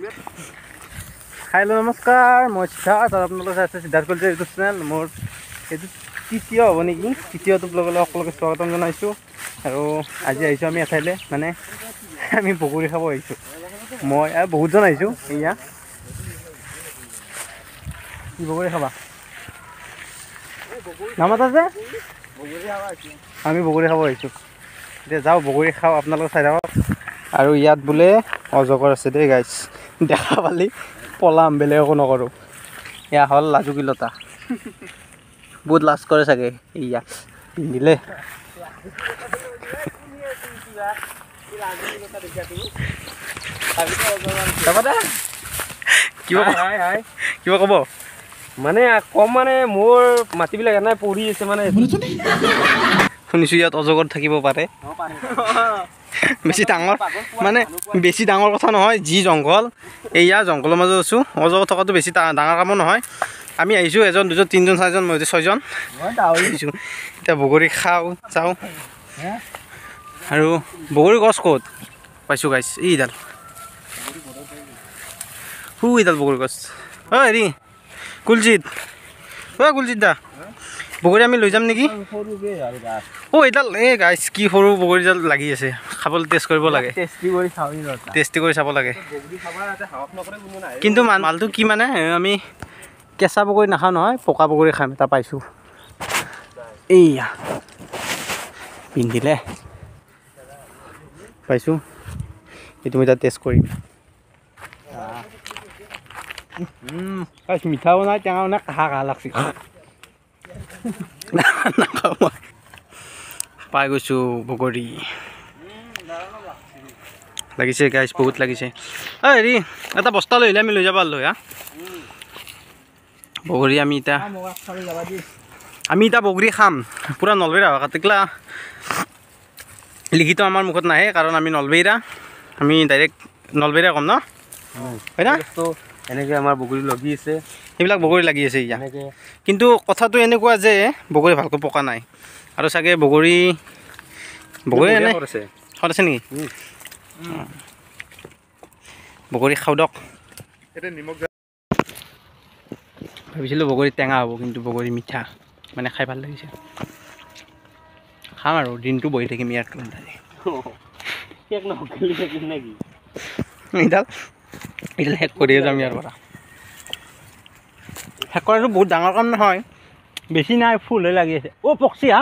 Hello' নমস্কাৰ মই সিদ্ধাৰ্থ আৰু আপোনালোকে চাইছে সিদ্ধাৰ্থ কলিতাৰ ইউটিউব চেনেল মোৰ এইটো তৃতীয় হ'ব নেকি তৃতীয়টো ব্লগলৈ সকলোকে স্বাগতম জনাইছোঁ আৰু আজি আহিছোঁ আমি এঠাইলৈ মানে আমি বগৰী খাব আহিছোঁ মই আৰু বহুতজন আহিছোঁ এয়া কি বগৰী খাবা নামাত আছে আমি বগৰী খাব আহিছোঁ এতিয়া যাওঁ বগৰী খাওঁ আপোনালোকে চাই থাকক আৰু ইয়াত বোলে অজগৰ আছে দেই গাইছ দেখা পালি পলাম বেলেগ একো নকৰোঁ এয়া হ'ল লাজুকীলতা বহুত লাজ কৰে চাগে এয়া পিন্ধিলে কিবা ক'ব মানে কম মানে মোৰ মাটিবিলাক এনে পৰি আছে মানে শুনিছোঁ ইয়াত অজগৰ থাকিব পাৰে বেছি ডাঙৰ মানে বেছি ডাঙৰ কথা নহয় যি জংঘল এয়া জংঘলৰ মাজত আছোঁ অজগৰ থকাটো বেছি ডাঙৰ কামো নহয় আমি আহিছোঁ এজন দুজন তিনিজন চাৰিজন মই ছয়জন আহিছোঁ এতিয়া বগৰী খাওঁ চাওঁ আৰু বগৰী গছ ক'ত পাইছোঁ গাইছ এইডাল এইডাল বগৰী গছ অ' হেৰি কুলজিত অ' কুলজিত দা বগৰী আমি লৈ যাম নেকি অ' এইডাল এই গাইছ কি সৰু বগৰীডাল লাগি আছে খাবলৈ টেষ্ট কৰিব লাগে টেষ্টি কৰি চাব লাগে কিন্তু মালটো কি মানে আমি কেঁচা বগৰী নাখাওঁ নহয় পকা বগৰী খাম এটা পাইছোঁ এইয়া পিন্ধিলে পাইছোঁ এইটো মই এতিয়া টেষ্ট কৰিম মিঠাও নাই টেঙাও নাই কাহা কাহা লাগছে নাখাওঁ মই পাই গৈছোঁ বগৰী লাগিছে গাইছ বহুত লাগিছে অ' হেৰি এটা বস্তা লৈ আহিলে আমি লৈ যাব পাৰিলোঁ হা বগৰী আমি এতিয়া বগৰী খাম পূৰা নলবেইৰা কাটিকলা লিখিত আমাৰ মুখত নাহে কাৰণ আমি নলবেইৰা আমি ডাইৰেক্ট নলবেইৰা ক'ম ন হয় না এনেকৈ আমাৰ বগৰী লাগি আছে এইবিলাক বগৰী লাগি আছে এতিয়া কিন্তু কথাটো এনেকুৱা যে বগৰী ভালকৈ পকা নাই আৰু চাগে বগৰী এনে সদ আছে নেকি বগৰী খাওঁ দক ভাবিছিলোঁ বগৰী টেঙা হ'ব কিন্তু বগৰী মিঠা মানে খাই ভাল লাগিছে খাম আৰু দিনটো বহি থাকিম ইয়াত এইডাল শেষ কৰিয়ে যাম ইয়াৰ পৰা শেষ কৰাটো বহুত ডাঙৰ কাম নহয় বেছি নাই ফুলহে লাগি আছে অ' পকচি হা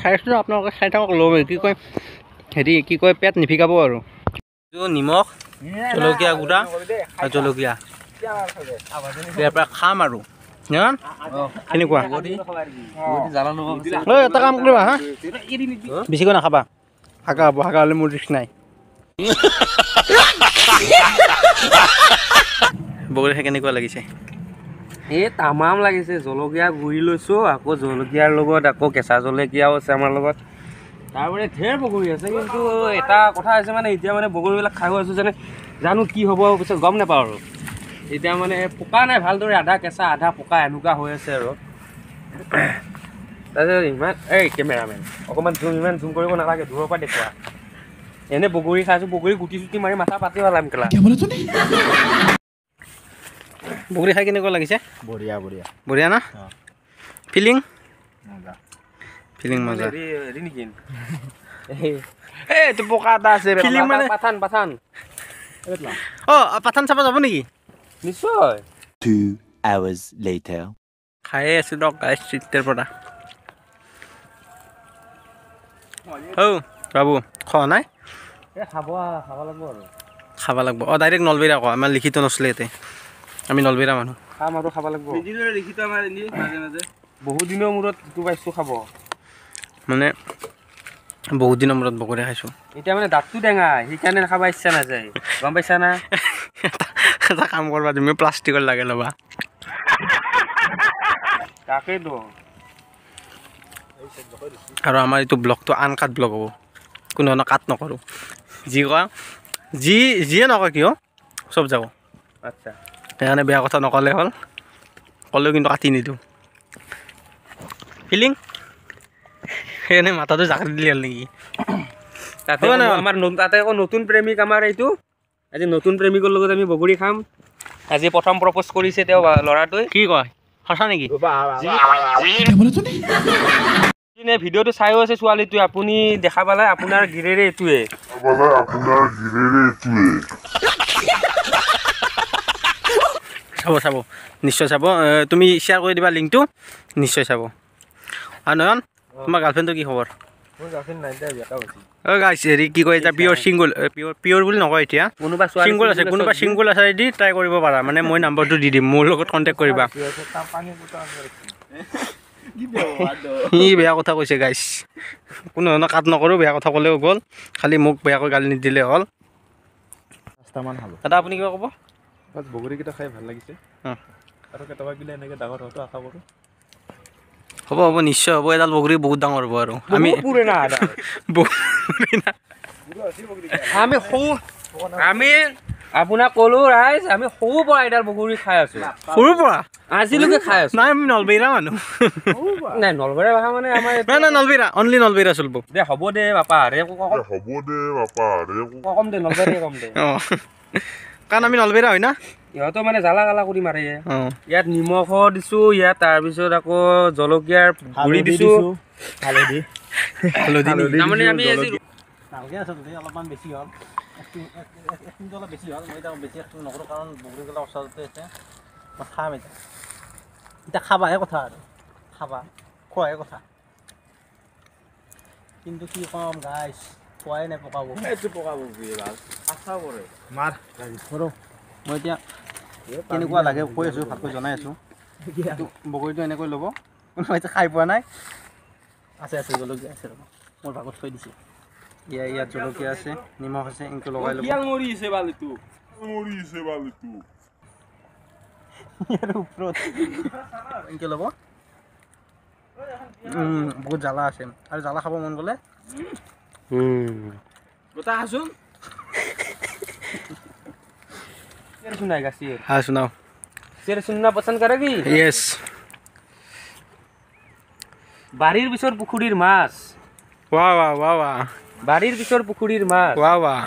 খাইছোঁ আপোনালোকে খাই থাকক ল'ব কি কয় হেৰি কি কয় পেট নিভিকাব আৰু নিমখ জলকীয়া গুড়া আৰু জলকীয়া ইয়াৰ পৰা খাম আৰু কেনেকুৱা এটা কাম কৰিবা হা বেছিকৈ নাখাবা হাগা হ'ব হাগা হ'লে মোৰ ৰিস্ক নাই বগৰী খাই কেনেকুৱা লাগিছে এই তামাম লাগিছে জলকীয়া গুৰি লৈছোঁ আকৌ জলকীয়াৰ লগত আকৌ কেঁচা জলকীয়াও আছে আমাৰ লগত তাৰপৰা ঢেৰ বগৰী আছে কিন্তু এটা কথা হৈছে মানে এতিয়া মানে বগৰীবিলাক খাই আছোঁ যেনে জানো কি হ'ব পিছত গম নাপাওঁ আৰু এতিয়া মানে পকা নাই ভালদৰে আধা কেঁচা আধা পকা এনেকুৱা হৈ আছে আৰু তাৰপিছত ইমান এই কেমেৰামেন অকণমান ইমান জুম কৰিব নালাগে দূৰৰ পৰা দেখুওৱা এনে বগৰী খাইছোঁ বগৰী গুটি চুটি মাৰি মাথা পাতি পেলাম কেলা বগৰী খাই কেনেকুৱা লাগিছে বঢ়িয়া বঢ়িয়া বঢ়িয়া না ফিলিং মজা হেৰি নেকি এইটো পকা এটা আছে ফিলিং মানে পাঠান অ' পাঠান চাব যাব নেকি নিশ্চয় 2 hours later খায়ে আছোঁ দক গাইছ চিত্ৰৰ পৰা বাবু খোৱা নাই খাব লাগিব আৰু খাব লাগিব অঁ ডাইৰেক্ট নলবেইৰা আকৌ আমাৰ লিখিত নচলে ইয়াতে আমি নলবেইৰা মানুহ খাম আৰু খাব লাগিব লিখিত আমাৰ মাজে মাজে বহুত দিনৰ মূৰত ইটো পাইছোঁ খাব মানে বহুত দিনৰ মূৰত বগৰী খাইছোঁ এতিয়া মানে দাঁতটো টেঙা সেইকাৰণে খাব ইচ্ছা নাযায় গম পাইছা না এটা কাম কৰবা তুমি প্লাষ্টিকৰ লাগে ল'বা তাকেইতো আৰু আমাৰ এইটো ব্লগটো আনকাট ব্লগ হ'ব কোনো ধৰণৰ কাট নকৰোঁ যি কোৱা যিয়ে নকয় কিয় চব যাব আচ্ছা সেইকাৰণে বেয়া কথা নক'লে হ'ল ক'লেও কিন্তু কাটি নিদিওঁ ফিলিং সেইকাৰণে মাথাটো জাকৰি দিলে হ'ল নেকি তাতে হ'ব নাই? আমাৰ তাতে আকৌ নতুন প্ৰেমিক আমাৰ এইটো আজি নতুন প্ৰেমিকৰ লগত আমি বগৰী খাম আজি প্ৰথম প্ৰপ'জ কৰিছে তেওঁ ল'ৰাটোৱে কি কয় সঁচা নেকি যোনে ভিডিঅ'টো চাইও আছে ছোৱালীটোৱে আপুনি দেখা পালে আপোনাৰ গিৰেৰে এইটোৱে চাব চাব নিশ্চয় চাব তুমি শ্বেয়াৰ কৰি দিবা লিংকটো নিশ্চয় চাব আৰু নয়ন তোমাৰ গাৰ্লফ্ৰেণ্ডৰ কি খবৰ গাইছ হেৰি কি কয় এতিয়া পিয়'ৰ ছিংগল পিয়'ৰ বুলি নকয় এতিয়া কোনোবা কোনোবা ছিংগল আছে যদি ট্ৰাই কৰিব পাৰা মানে মই নাম্বাৰটো দি দিম মোৰ লগত কণ্টেক্ট কৰিবা সি বেয়া কথা কৈছে গাইছ কোনো ধৰণৰ কাট নকৰোঁ বেয়া কথা ক'লেও গ'ল খালি মোক বেয়াকৈ গালি নিদিলে হ'ল দাদা আপুনি কিবা ক'ব বগৰীকেইটা খাই ভাল লাগিছে আৰু কেতিয়াবা গিলে এনেকৈ ডাঙৰ হোৱাটো আশা কৰোঁ হ'ব হ'ব নিশ্চয় হ'ব এডাল বগৰী বহুত ডাঙৰ হ'ব আৰু আমি আমি আপোনাক ক'লো ৰাইজ আমি সৰুৰ পৰা এডাল বগৰী খাই আছো সৰুৰ পৰা আজিলৈকে খাই আছো নাই আমি নলবেইৰা মানুহ নাই নলবাৰী ভাষা মানে আমাৰ নাই নলবেইৰা অনলি নলবেইৰা চলিব দে হ'ব দে বাপা ৰে কম দে নলবাৰী কম দে অঁ কাৰণ আমি নলবেইৰা হয় না ইহঁতো মানে জ্বালা গালা কৰি মাৰে অঁ ইয়াত নিমখ দিছোঁ ইয়াত তাৰপিছত আকৌ জলকীয়াৰ গুড়ি দিছোঁ হালধি তাৰমানে আমি আজি ভালকৈ আছোঁ অলপমান বেছি হ'ল একটিংটো অলপ বেছি হ'ল মই এতিয়া বেছি একটিং নকৰোঁ কাৰণ বগৰীগিলা ওচৰতে আছে মই খাম এতিয়া খাবাহে কথা আৰু খোৱাহে কথা কিন্তু কি ক'ম গাইছ খোৱাই নাই পকাব মই এতিয়া কেনেকুৱা লাগে কৈ আছোঁ ভালকৈ জনাই আছোঁ বগৰীটো এনেকৈ ল'ব মই এতিয়া খাই পোৱা নাই আছে জলকীয়া আছে ৰ'ব মোৰ ভাগত থৈ দিছোঁ ইয়াত জলকীয়া আছে নিমখ আছে এনেকৈ লগাই ল'ব ওপৰত এনেকৈ ল'ব বহুত জ্বালা আছে আৰু জ্বালা খাব মন গ'লে सुनाएगा शेर हाँ सुनाओ शेर सुनना पसंद करेगी यस বাড়ির পিছৰ পুখুৰীৰ মাছ वाह वाह वाह वाह বাড়িৰ পিছৰ পুখুৰীৰ মাছ वाह वाह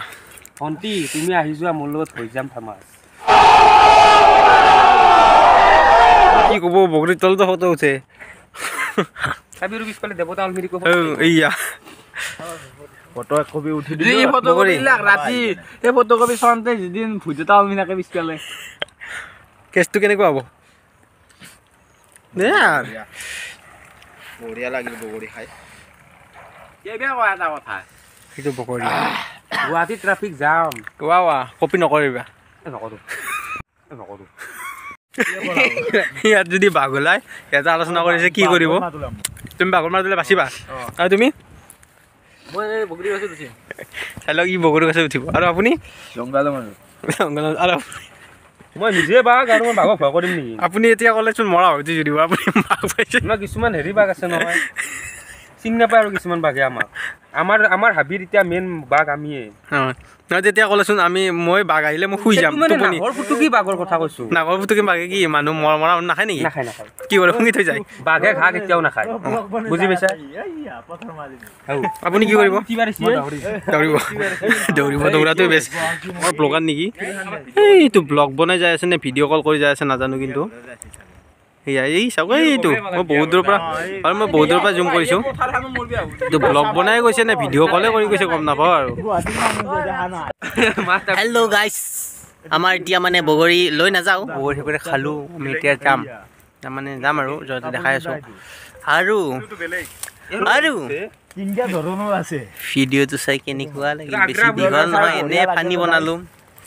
ভণ্টি তুমি আহি যোৱা মোৰ লগত হৈ যাম ফেমাছ কি ক'ব বগৰীৰ তলতো ফটো উঠে কাবিৰ পিছফালে দেৱতা অলমিৰি ক'ব এইয়া ফটো এক কপি উঠি দিলোঁ এই ফটো কপিবিলাক ৰাতি এই ফটো কপি চাওঁতে যিদিন ভূতটা অলমিনাকে পিছফালে কেছটো কেনেকুৱা হ'ব বঢ়িয়া লাগিল বগৰী খাই এটা কথা সেইটো বগৰী গুৱাহাটী ট্ৰাফিক জাম ৱাহ ৱাহ কপি নকৰিবা নকৰোঁ ইয়াত যদি বাঘ ওলাই ইয়াতে আলোচনা কৰিছে কি কৰিব তুমি বাঘৰ মাৰ দিলে বাচিবা আৰু তুমি মই বগৰী গছত উঠিম চাই লওক ই বগৰী গছত উঠিব আৰু আপুনি আৰু মই নিজে বাঘ আৰু মই বাঘক ভয় কৰিম নেকি আপুনি এতিয়া ক'লেচোন মৰা হয়তো যদি আপুনি বাঘ পাইছে আমাৰ কিছুমান হেৰি বাঘ আছে নহয় চিনি নাপায় আৰু কিছুমান বাঘে আমাৰ হাবিৰ এতিয়া মেইন বাঘ আমিয়ে নহয় তেতিয়া ক'লেচোন মই বাঘ আহিলে মই শুই যাম টোপনি নাহৰ ফুটুকি বাঘৰ কথা কৈছোঁ নাগৰ ফুটুকি বাঘে কি মানুহ মৰা নাখায় নেকি নাখায় কি কৰে শুঙি থৈ যায় বাঘে ঘাঁহ কেতিয়াও নাখায় বুজি পাইছা আপুনি কি কৰিব দৌৰাটোৱে বেষ্ট মোৰ ব্লগাৰ নেকি এইটো ব্লগ বনাই যাই আছে নে ভিডিঅ' কল কৰি যাই আছে নাজানো কিন্তু সেয়া এই চাওক এইটো মই বহুত দূৰৰ পৰা জুম কৰিছোঁ এইটো ব্লগ বনাই গৈছে নে ভিডিঅ' কলে কৰি গৈছে গম নাপাওঁ আৰু হেল্ল' গাইছ আমাৰ এতিয়া মানে বগৰী লৈ নাযাওঁ বগৰী সেইকাৰণে খালোঁ আমি এতিয়া যাম তাৰমানে যাম আৰু য'ত দেখাই আছোঁ আৰু ভিডিঅ'টো চাই কেনেকুৱা লাগিল বেছি দীঘল নহয় এনে ফানি বনালোঁ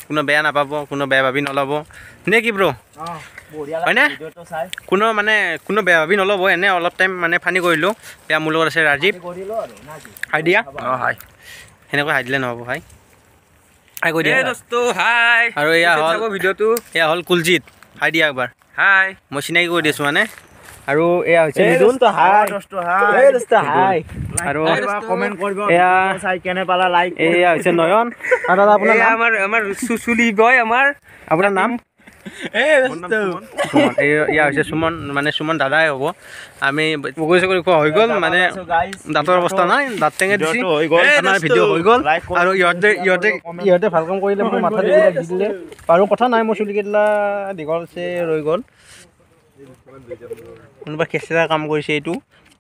কোনো বেয়া নাপাব কোনো বেয়া ভাবি নল'ব নে কি ব্ৰ হয়নে কোনো বেয়া ভাবি নল'ব এনে অলপ টাইম মানে ফানি কৰিলোঁ এতিয়া মোৰ লগত আছে ৰাজীৱ হাই দিয়া হাই সেনেকৈ হাই দিলে নহ'ব হাই হাই কৈ দিয়া আৰু এয়া হ'ল কুলজিত হাই দিয়া একবাৰ হাই মই চিনাকি কৰি দিছোঁ মানে আৰু এয়া হৈছে আৰু এয়া হৈছে নয়ন আৰু আপোনাৰ নাম সুমন এয়া হৈছে সুমন মানে সুমন দাদাই হ'ব আমি বগৰী চগৰী খোৱা হৈ গ'ল মানে দাঁতৰ অৱস্থা নাই দাঁত টেঙে দিছে আমাৰ ভিডিঅ' হৈ গ'ল আৰু ইহঁতে ভাল কাম কৰিলে মোৰ মাথা দিবিলাক দি দিলে আৰু কথা নাই মোৰ চুলিকেইটা দীঘল আছে ৰৈ গ'ল কোনোবা খেচেৰা কাম কৰিছে এইটো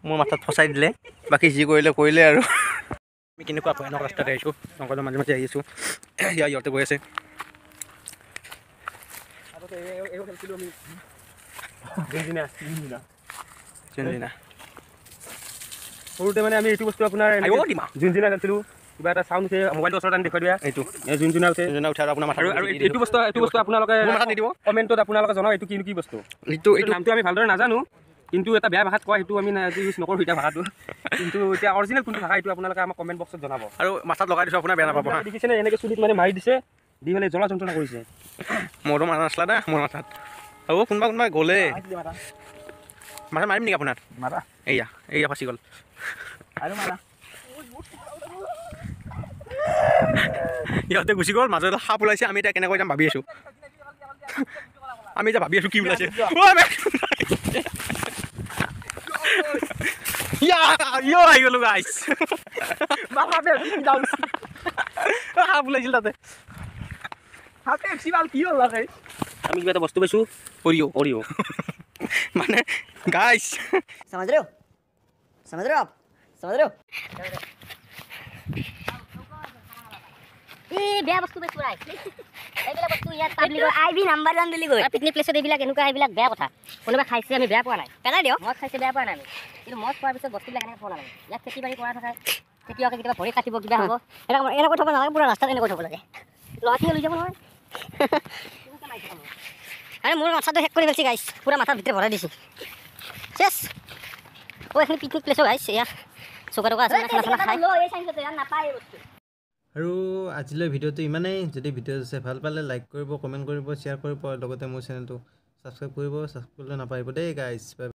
মোৰ মাথাত ফচাই দিলে বাকী যি কৰিলে কৰিলে আৰু আমি কেনেকুৱা ভয়ানক ৰাস্তাতে আহিছোঁ নগৰৰ মাজে মাজে আহিছোঁ ইহঁতে গৈ আছে সৰুতে মানে আমি এইটো বস্তু আপোনাৰ যোনদিনা খেলিছিলোঁ কিবা এটা চাউণ্ড উঠে মোবাইলটো ওচৰত আনি দেখুৱাই দিয়া এইটো যোনদিনা উঠে উঠাৰ আপোনাৰ মাথা আৰু এইটো বস্তু আপোনালোকে নিদিব কমেণ্টত আপোনালোকে জনাওক এইটো কি বস্তু এইটো নামটো আমি ভালদৰে নাজানো কিন্তু এটা বেয়া ভাষাত কয় সেইটো আমি ইউজ নকৰোঁ এতিয়া ভাষাটো কিন্তু এতিয়া অৰিজিনেল কোনটো ভাষা এইটো আপোনালোকে আমাক কমেণ্ট বক্সত জনাব আৰু মাথাত লগাই দিছোঁ আপোনাৰ বেয়া নাপাব দেখিছেনে এনেকৈ চুলিত মানে মাৰি দিছে দি পেলাই জ্বলা যন্ত্ৰণা কৰিছে মোৰো মাৰা নাছিলা না মোৰ মাথাত হ'ব কোনোবা গ'লে মাথা মাৰিম নেকি আপোনাৰ এয়া ফাঁচি গ'ল ইহঁতে গুচি গ'ল মাজত সাপ ওলাইছে আমি এতিয়া কেনেকৈ যাম ভাবি আছোঁ আমি এতিয়া ভাবি আছোঁ কি ওলাইছে আহি গ'লো গাইছ সাপ ওলাইছিল তাতে আমি কিবা এটা বস্তু পাইছোঁ অৰিঅ' মানে গাইছ समझ रहे हो आप समझ रहे हो বেয়া বস্তু পাইছোঁ ৰাই এইবিলাক বস্তু ইয়াত পাব্লিকৰ আইভি নাম্বাৰ 1 বুলি কয় পিকনিক প্লেচত এইবিলাক এনেকুৱা এইবিলাক বেয়া কথা কোনোবা খাইছে আমি বেয়া পোৱা নাই পেলাই দিয়ক মদ খাইছে বেয়া পোৱা নাই আমি কিন্তু মদ খোৱাৰ পিছত বস্তুবিলাক এনেকৈ থ'ব নালাগে ইয়াত খেতি বাৰী কৰা থাকে খেতিয়কে কেতিয়াবা ভৰি কাটিব কিবা হ'ব এনেকৈ থ'ব নালাগে পুৰা ৰাস্তাত এনেকৈ থ'ব লাগে ল'ৰাখিনিয়ে লৈ যাব নহয় আৰে মোৰ মাথাটো শেষ কৰি পেলাইছে গাইছ পুৰা মাথাৰ ভিতৰত ভৰাই দিছোঁ চেছ এইখিনি পিকনিক প্লেচো গাইছ এয়া চকা টকা আছে খানা খাই নাপায় বস্তু আৰু আজিলৈ ভিডিঅ'টো ইমানেই যদি ভিডিঅ' চাই ভাল পালে লাইক কৰিব কমেণ্ট কৰিব শ্বেয়াৰ কৰিব লগতে মোৰ চেনেলটো ছাবস্ক্ৰাইব কৰিব নাপাহৰিব দেই গাইছ।